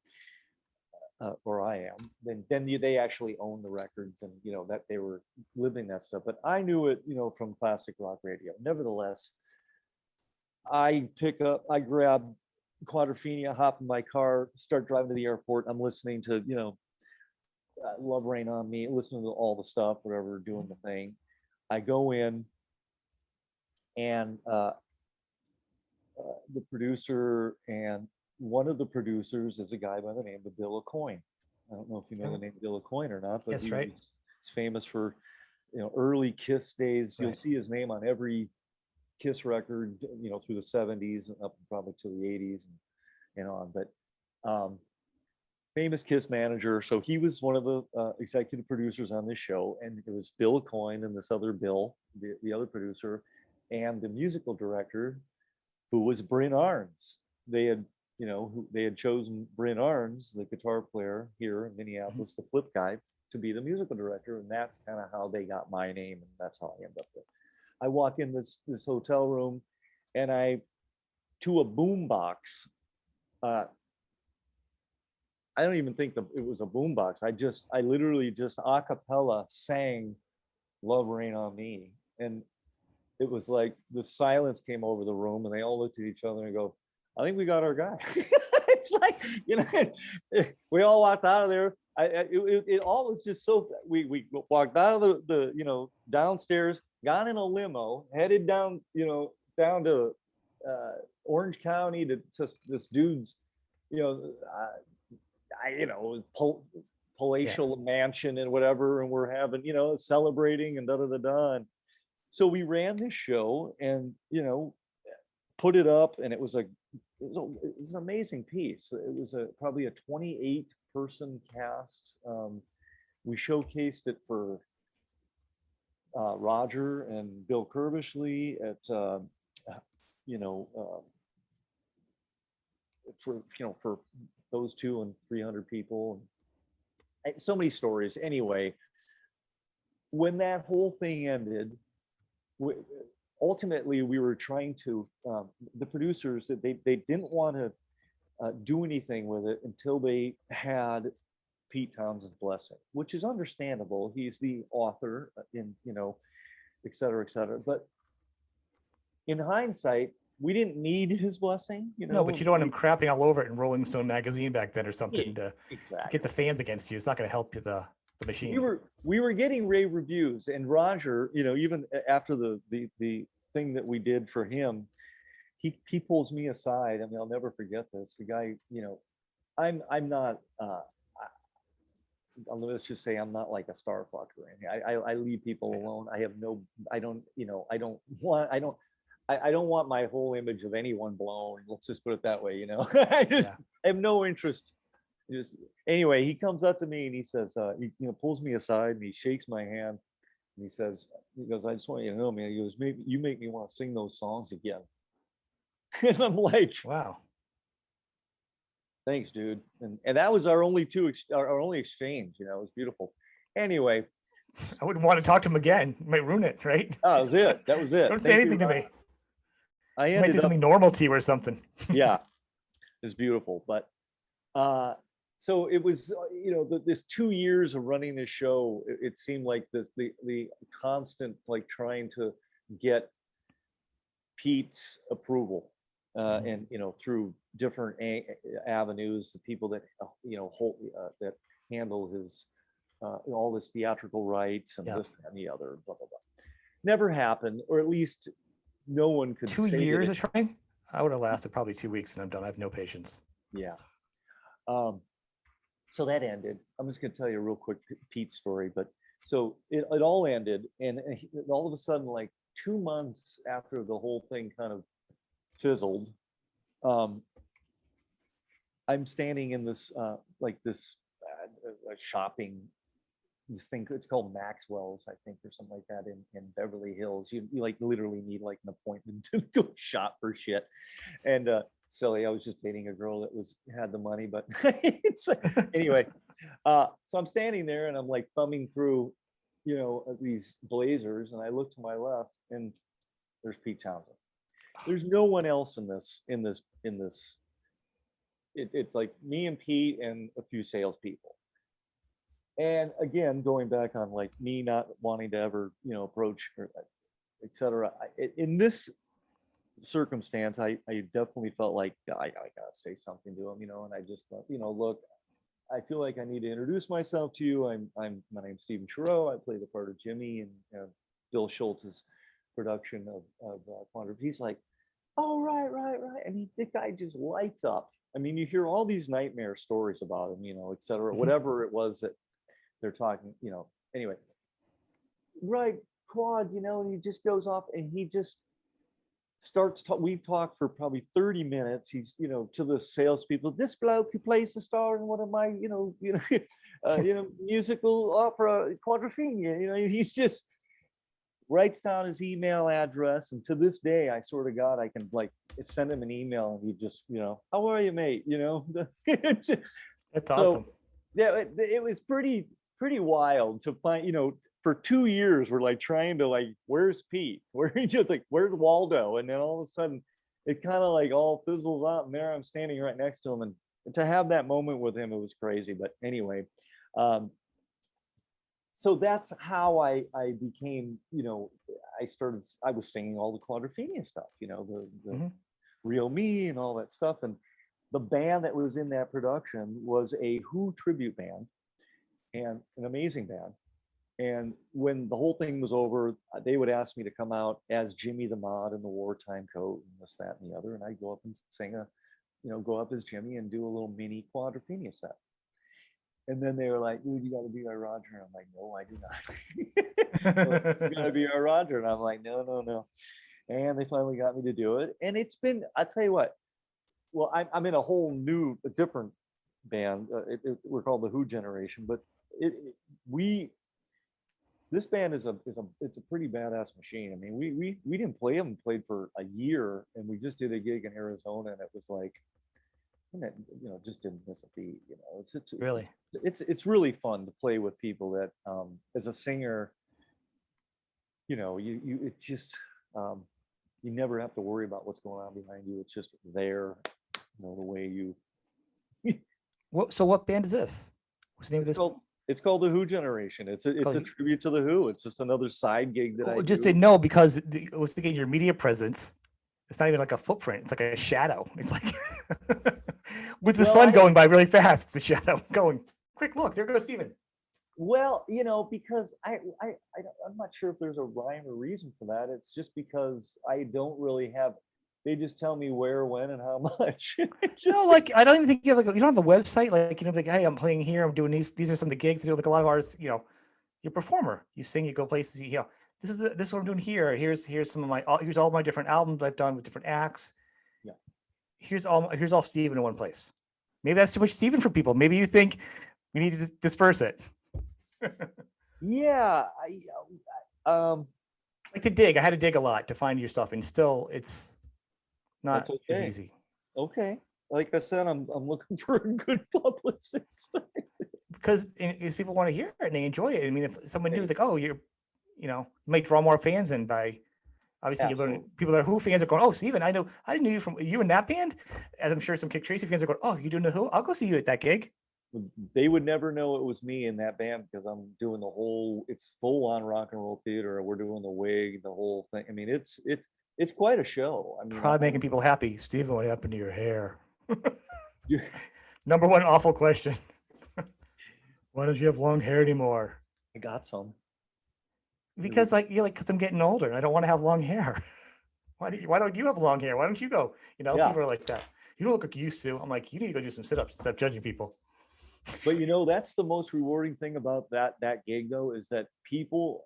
I am, then they actually own the records, and that they were living that stuff. But I knew it, from classic rock radio. Nevertheless, I grab Quadrophenia, hop in my car, start driving to the airport. I'm listening to, Love Rain on Me, listening to all the stuff, whatever, doing the thing. I go in, and the producer, and one of the producers is a guy by the name of Bill Aucoin. I don't know if you know the name Bill Aucoin or not, but he's famous for, early Kiss days. You'll see his name on every Kiss record, through the 70s and up probably to the 80s and on. But famous Kiss manager. So he was one of the executive producers on this show, and it was Bill Aucoin and this other Bill, the other producer, and the musical director, who was Bryn Arns. They had chosen Bryn Arns, the guitar player here in Minneapolis, the flip guy, to be the musical director, and that's kind of how they got my name, and that's how I ended up there. I walk in this hotel room, and to a boombox. I don't even think it was a boombox. I literally just a cappella sang "Love Rain on Me," and it was like the silence came over the room, and they all looked at each other and go, "I think we got our guy." It's like, we all walked out of there. It all was just so. We walked out of the downstairs, got in a limo, headed down down to Orange County to this dude's palatial mansion and whatever, and we're having celebrating and da da da da. And so we ran this show and put it up, and it was an amazing piece. It was probably a 28-person cast. We showcased it for Roger and Bill Kerbishley at for those two and 300 people. And so many stories. Anyway, when that whole thing ended, ultimately we were trying to the producers, that they didn't want to do anything with it until they had Pete Townshend's blessing, which is understandable. He's the author, et cetera, et cetera. But in hindsight, we didn't need his blessing. No, but you don't want him crapping all over it in Rolling Stone magazine back then or something to exactly get the fans against you. It's not going to help you the machine. We were getting rave reviews, and Roger, even after the thing that we did for him, he pulls me aside. I mean, I'll never forget this. The guy, I'm not. Let's just say I'm not like a star fucker or anything. I leave people alone. I don't want my whole image of anyone blown. Let's just put it that way. I have no interest. Anyway, he comes up to me and he says, he pulls me aside and he shakes my hand and he goes, I just want you to know, man. He goes, maybe you make me want to sing those songs again. And I'm like, wow. Thanks, dude. And that was our only exchange. It was beautiful. Anyway, I wouldn't want to talk to him again. It might ruin it, right? Oh, that was it. Don't say anything to me. I You might do ended up, something normal to you or something. yeah, it's beautiful. But so it was, this 2 years of running this show, it seemed like the constant, like, trying to get Pete's approval, and through different avenues, the people that that handle his all his theatrical rights and Yeah. this, that, and the other, blah blah blah. Never happened, or at least no one could 2 say years that of trying? I would have lasted probably 2 weeks and I'm done. I have no patience. yeah. So that ended. I'm just going to tell you a real quick Pete story, but so it all ended, and all of a sudden, like 2 months after the whole thing kind of fizzled, I'm standing in this shopping, this thing, it's called Maxwell's, I think, or something like that, in Beverly Hills. You like literally need like an appointment to go shop for shit. And silly, I was just dating a girl that had the money, but it's like, anyway. So I'm standing there and I'm like thumbing through, these blazers, and I look to my left and there's Pete Townsend. There's no one else in this. It's like me and Pete and a few salespeople. And again, going back on like me not wanting to ever, approach or et cetera. In this circumstance, I definitely felt like I gotta say something to him, and I just thought, look, I feel like I need to introduce myself to you. My name's Stephen Shareaux. I play the part of Jimmy in Bill Schultz's production of Quadrophenia. He's like, oh, right. I mean, the guy just lights up. I mean, you hear all these nightmare stories about him, et cetera, whatever it was that they're talking, anyway, right, Quad, and he just goes off and he just starts we talk for probably 30 minutes. He's, to the salespeople, this bloke who plays the star in one of my, musical opera, Quadrophenia, he's just writes down his email address. And to this day, I swear to God, I can like send him an email and he just, how are you, mate? That's awesome. Yeah, it was pretty wild to find, for 2 years, we're like trying to like, where's Pete? Where's Waldo? And then all of a sudden it kind of like all fizzles out, and there I'm standing right next to him. And to have that moment with him, it was crazy. But anyway, so that's how I became, I was singing all the Quadrophenia stuff, the Real Me and all that stuff. And the band that was in that production was a Who tribute band, and an amazing band. And when the whole thing was over, they would ask me to come out as Jimmy the Mod in the wartime coat and this, that, and the other. And I'd go up and sing go up as Jimmy and do a little mini Quadrophenia set. And then they were like, dude, you got to be our Roger. And I'm like, no, I do not. You got to be our Roger. And I'm like, no. And they finally got me to do it. And it's been, I tell you what, well, I'm in a whole different band. We're called the Who Generation, but this band it's a pretty badass machine. I mean, we didn't play them, played for a year, and we just did a gig in Arizona, and it was like, just didn't miss a beat. Really, it's really fun to play with people that, as a singer, it just you never have to worry about what's going on behind you. It's just there, the way you. So what band is this? What's the name of this? It's called the Who Generation. It's a tribute to the Who. It's just another side gig that I just do. didn't know, because I was thinking your media presence. It's not even like a footprint. It's like a shadow. It's like with the sun going by really fast. The shadow going. Quick look! There goes Stephen. Well, because I'm not sure if there's a rhyme or reason for that. It's just because I don't really have. They just tell me where, when, and how much. No, like I don't even think you have you don't have a website, like like, hey, I'm playing here, I'm doing these are some of the gigs. Like a lot of artists, you're a performer. You sing, you go places. This is what I'm doing here. Here's some of my here's all my different albums I've done with different acts. Yeah. Here's all Stephen in one place. Maybe that's too much Stephen for people. Maybe you think we need to disperse it. Yeah, like to dig. I had to dig a lot to find your stuff, and still it's not as easy. Okay. Like I said, I'm looking for a good publicist. Because people want to hear it and they enjoy it. I mean, if someone knew, like, oh, you might draw more fans in by Obviously, you learn. Absolutely. People that are Who fans are going, "Oh, Stephen, I didn't know you from you in that band." As I'm sure some KIK Tracee fans are going, "Oh, you doing the Who? I'll go see you at that gig." They would never know it was me in that band because I'm doing it's full on rock and roll theater. We're doing the wig, the whole thing. I mean, it's quite a show. I mean, Probably making people happy. Stephen, what happened to your hair? you, Number one awful question. Why don't you have long hair anymore? I got some. Because because I'm getting older and I don't want to have long hair. Why don't you have long hair? Why don't you go? Yeah. People are like that. You don't look like you used to. I'm like, you need to go do some sit-ups and stop judging people. But that's the most rewarding thing about that gig though, is that people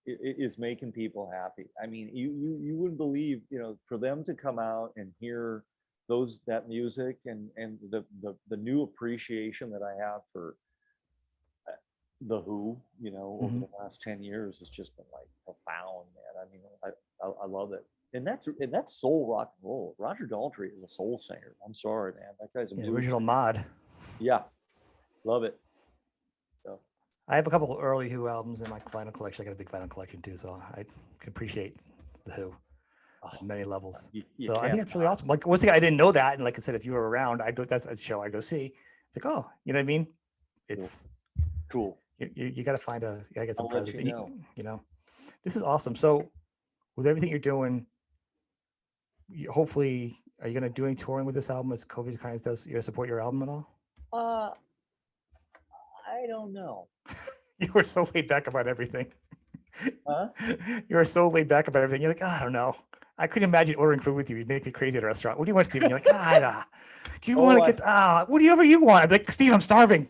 is making people happy. I mean, you wouldn't believe, for them to come out and hear that music and the new appreciation that I have for the Who, over the last 10 years has just been like profound, man. I mean, I love it. And that's soul rock and roll. Roger Daltrey is a soul singer. I'm sorry, man. That guy's a blues original singer. mod. Yeah, love it. So I have a couple of early Who albums in my vinyl collection. I got a big vinyl collection too, so I can appreciate the Who on many levels. you I think that's really awesome. Like, once again, I didn't know that, and like I said, if you were around, that's a show I go see. Like, oh, you know what I mean? It's cool. You got to find you got to get some presents. You this is awesome. So, with everything you're doing, hopefully, are you going to do any touring with this album as COVID kind of does? You support your album at all? I don't know. You were so laid back about everything. Huh? You were so laid back about everything. You're like, I don't know. I couldn't imagine ordering food with you. You'd make me crazy at a restaurant. What do you want, Stephen? You're like, do you want to get whatever you want? I'd be like, Steve, I'm starving.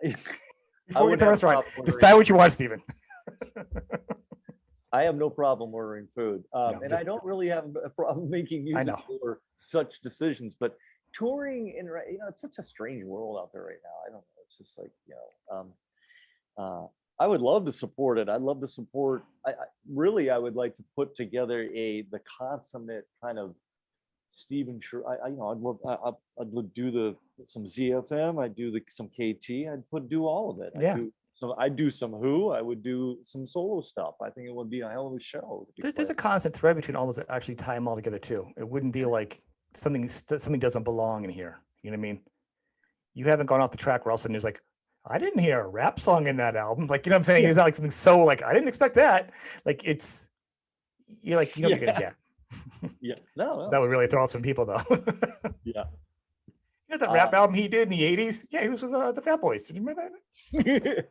Before we get to the restaurant, decide what you want, Stephen. I have no problem ordering food. And I don't really have a problem making music for such decisions, but touring it's such a strange world out there right now. I don't know. It's just like, I would love to support it. I'd love to support, I would like to put together the consummate kind of Stephen Shareaux. I'd do some ZFM. I'd do some KT. I'd do all of it. Yeah. I'd do some Who. I would do some solo stuff. I think it would be a hell of a show. There's a constant thread between all those that actually tie them all together too. It wouldn't be like something doesn't belong in here. You know what I mean? You haven't gone off the track where all of a sudden there's like, I didn't hear a rap song in that album. Like, you know what I'm saying? It's not like something so like, I didn't expect that. Like, you're like, you know what you're gonna get. Yeah. No. That would really throw off some people though. Yeah. You know that rap album he did in the 80s? Yeah, he was with the Fat Boys. Did you remember that?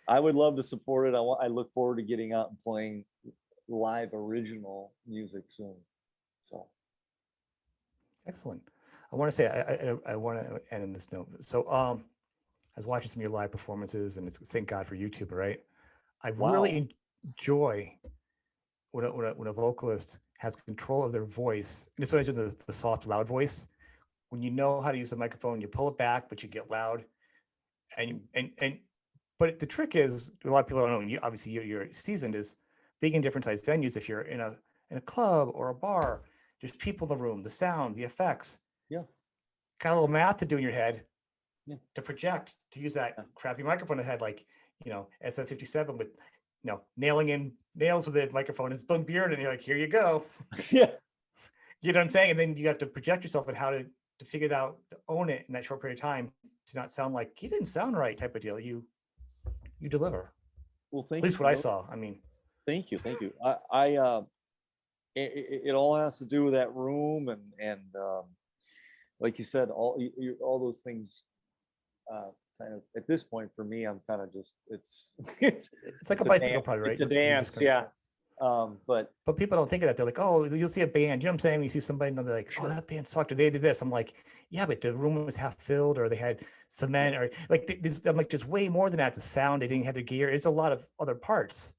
I would love to support it. I look forward to getting out and playing live original music soon. So excellent. I want to say I want to end on this note. So I was watching some of your live performances, and thank God for YouTube, right? I really enjoy when a vocalist has control of their voice. And it's always the soft, loud voice. When you know how to use the microphone, you pull it back, but you get loud. But the trick is, a lot of people don't know. Obviously, you're seasoned. Is being in different sized venues. If you're in a club or a bar, there's people in the room, the sound, the effects. Yeah. Kind of a little math to do in your head to project, to use that crappy microphone in the head, like SF57 with nailing in nails with the microphone. It's Bun Beard, and you're like, here you go. Yeah. You know what I'm saying? And then you have to project yourself and how to figure it out, to own it in that short period of time, to not sound like he didn't sound right type of deal. You deliver. Well, thank you. At least what I saw. I mean, thank you. It all has to do with that room and like you said, all those things. Kind of at this point for me, I'm kind of just it's like a bicycle, probably, right? It's a dance, yeah. But people don't think of that. They're like, oh, you'll see a band. You know what I'm saying? You see somebody and they'll be like, oh, that band sucked, or they did this. I'm like, yeah, but the room was half filled, or they had cement, or like I'm like, there's way more than that. The sound, they didn't have their gear. It's a lot of other parts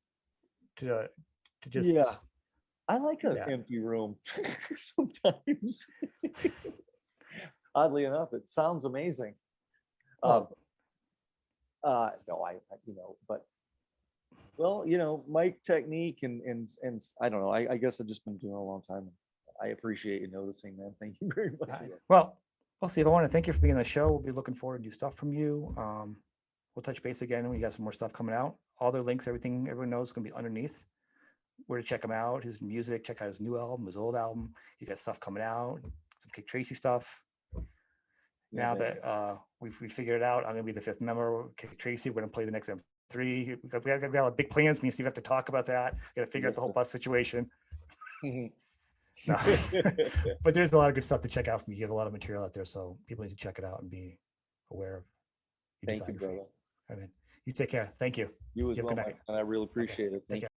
to just. Yeah, I like an empty room sometimes. Oddly enough, it sounds amazing. No, but well, mic technique and I don't know. I guess I've just been doing it a long time. I appreciate you noticing, man. Thank you very much. Well, Steve, I want to thank you for being on the show. We'll be looking forward to new stuff from you. We'll touch base again when you got some more stuff coming out. All the links, everything everyone knows is going to be underneath. where to check him out, his music, check out his new album, his old album. He's got stuff coming out, some KIK Tracee stuff. Now man. that we figured it out, I'm gonna be the 5th member of KIK Tracee. We're gonna play the next M3. We got big plans. Me and Steve have to talk about that. Got to figure out the whole bus situation. No, but there's a lot of good stuff to check out from you. You have a lot of material out there, so people need to check it out and be aware of your Thank you, discography. brother. All right, man. You take care. Thank you. You as You have a well, good my night. friend. I really appreciate it. Take Thank care.